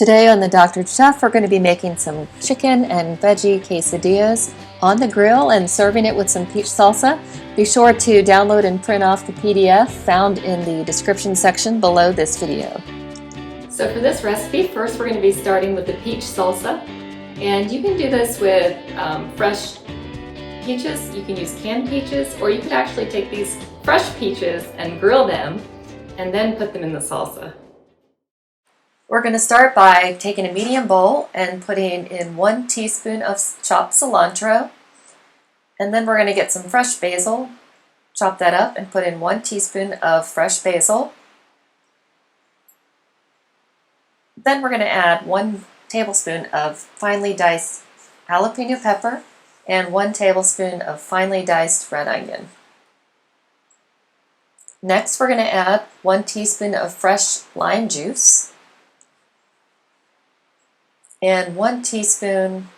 Today on the Dr. Chef, we're going to be making some chicken and veggie quesadillas on the grill and serving it with some peach salsa. Be sure to download and print off the PDF found in the description section below this video. So for this recipe, first we're going to be starting with the peach salsa. And you can do this with fresh peaches. You can use canned peaches, or you could actually take these fresh peaches and grill them and then put them in the salsa. We're going to start by taking a medium bowl and putting in 1 teaspoon of chopped cilantro. And then we're going to get some fresh basil, chop that up and put in 1 teaspoon of fresh basil. Then we're going to add 1 tablespoon of finely diced jalapeno pepper and 1 tablespoon of finely diced red onion. Next, we're going to add 1 teaspoon of fresh lime juice and 1 teaspoon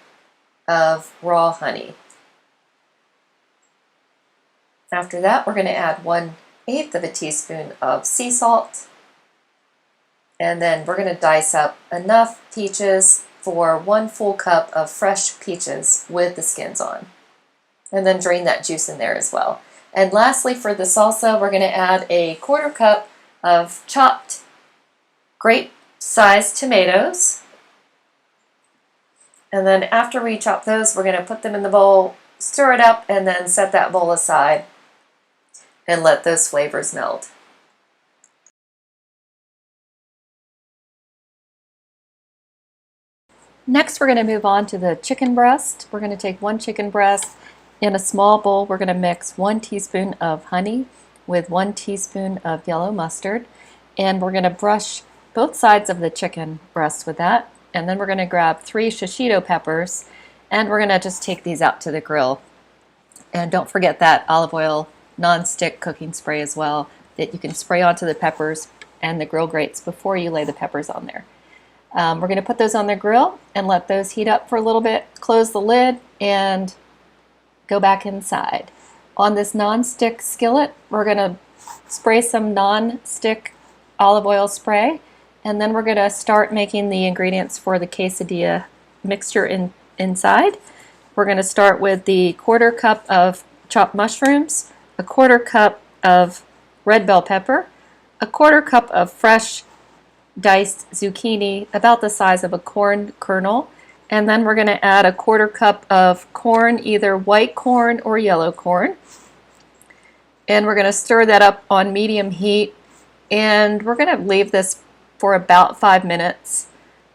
of raw honey. After that, we're going to add 1/8 of a teaspoon of sea salt, and then we're going to dice up enough peaches for 1 full cup of fresh peaches with the skins on, and then drain that juice in there as well. And lastly, for the salsa, we're going to add a 1/4 cup of chopped grape-sized tomatoes. And then after we chop those, we're going to put them in the bowl, stir it up, and then set that bowl aside and let those flavors meld. Next, we're going to move on to the chicken breast. We're going to take 1 chicken breast. In a small bowl, we're going to mix 1 teaspoon of honey with 1 teaspoon of yellow mustard. And we're going to brush both sides of the chicken breast with that. And then we're going to grab 3 shishito peppers, and we're going to just take these out to the grill. And don't forget that olive oil non-stick cooking spray as well, that you can spray onto the peppers and the grill grates before you lay the peppers on there. We're going to put those on the grill and let those heat up for a little bit, close the lid, and go back inside. On this non-stick skillet, we're going to spray some non-stick olive oil spray. And then we're going to start making the ingredients for the quesadilla mixture inside. We're going to start with the 1/4 cup of chopped mushrooms, a 1/4 cup of red bell pepper, a 1/4 cup of fresh diced zucchini, about the size of a corn kernel. And then we're going to add a 1/4 cup of corn, either white corn or yellow corn. And we're going to stir that up on medium heat. And we're going to leave this for about 5 minutes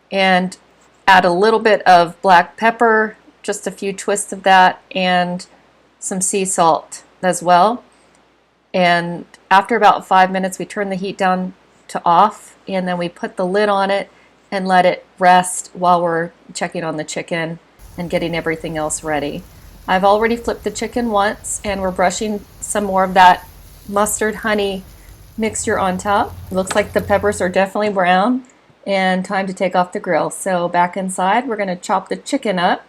and add a little bit of black pepper, just a few twists of that, and some sea salt as well. And after about 5 minutes, we turn the heat down to off, and then we put the lid on it and let it rest while we're checking on the chicken and getting everything else ready. I've already flipped the chicken once, and we're brushing some more of that mustard honey mixture on top. It looks like the peppers are definitely brown and time to take off the grill. So back inside, we're going to chop the chicken up,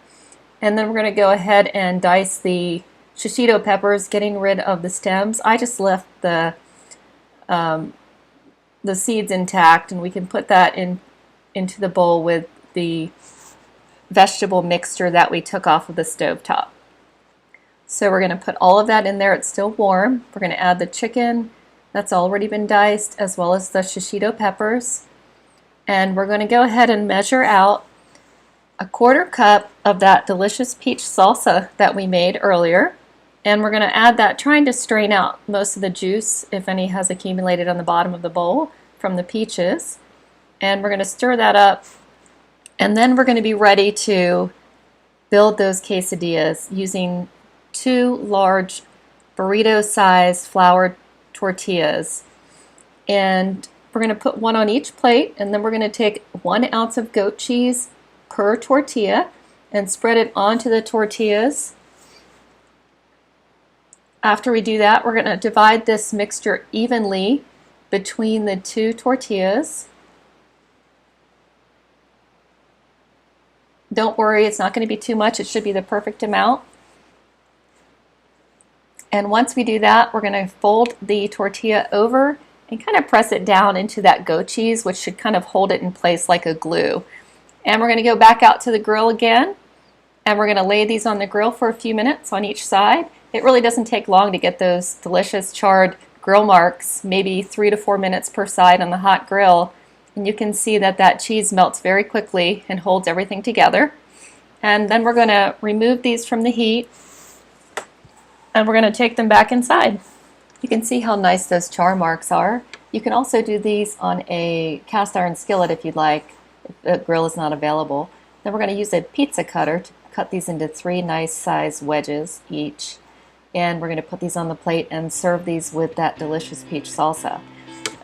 and then we're going to go ahead and dice the shishito peppers, getting rid of the stems. I just left the seeds intact, and we can put that into the bowl with the vegetable mixture that we took off of the stovetop. So we're going to put all of that in there. It's still warm. We're going to add the chicken that's already been diced, as well as the shishito peppers. And we're going to go ahead and measure out a 1/4 cup of that delicious peach salsa that we made earlier. And we're going to add that, trying to strain out most of the juice, if any has accumulated on the bottom of the bowl from the peaches. And we're going to stir that up. And then we're going to be ready to build those quesadillas using 2 large burrito-sized flour tortillas. And we're going to put 1 on each plate, and then we're going to take 1 ounce of goat cheese per tortilla and spread it onto the tortillas. After we do that, we're going to divide this mixture evenly between the 2 tortillas. Don't worry, it's not going to be too much. It should be the perfect amount. And once we do that, we're going to fold the tortilla over and kind of press it down into that goat cheese, which should kind of hold it in place like a glue. And we're going to go back out to the grill again, and we're going to lay these on the grill for a few minutes on each side. It really doesn't take long to get those delicious charred grill marks, maybe 3 to 4 minutes per side on the hot grill. And you can see that that cheese melts very quickly and holds everything together. And then we're going to remove these from the heat, and we're going to take them back inside. You can see how nice those char marks are. You can also do these on a cast iron skillet if you'd like, if the grill is not available. Then we're going to use a pizza cutter to cut these into 3 nice size wedges each. And we're going to put these on the plate and serve these with that delicious peach salsa.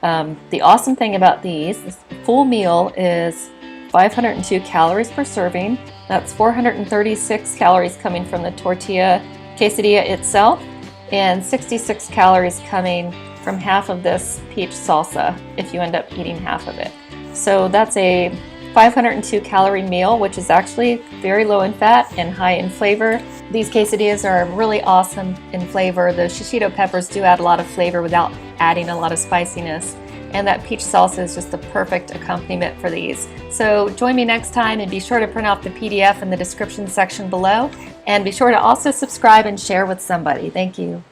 The awesome thing about these, this full meal is 502 calories per serving. That's 436 calories coming from the tortilla quesadilla itself, and 66 calories coming from half of this peach salsa if you end up eating half of it. So that's a 502 calorie meal, which is actually very low in fat and high in flavor. These quesadillas are really awesome in flavor. The shishito peppers do add a lot of flavor without adding a lot of spiciness. And that peach salsa is just the perfect accompaniment for these. So join me next time, and be sure to print out the PDF in the description section below. And be sure to also subscribe and share with somebody. Thank you.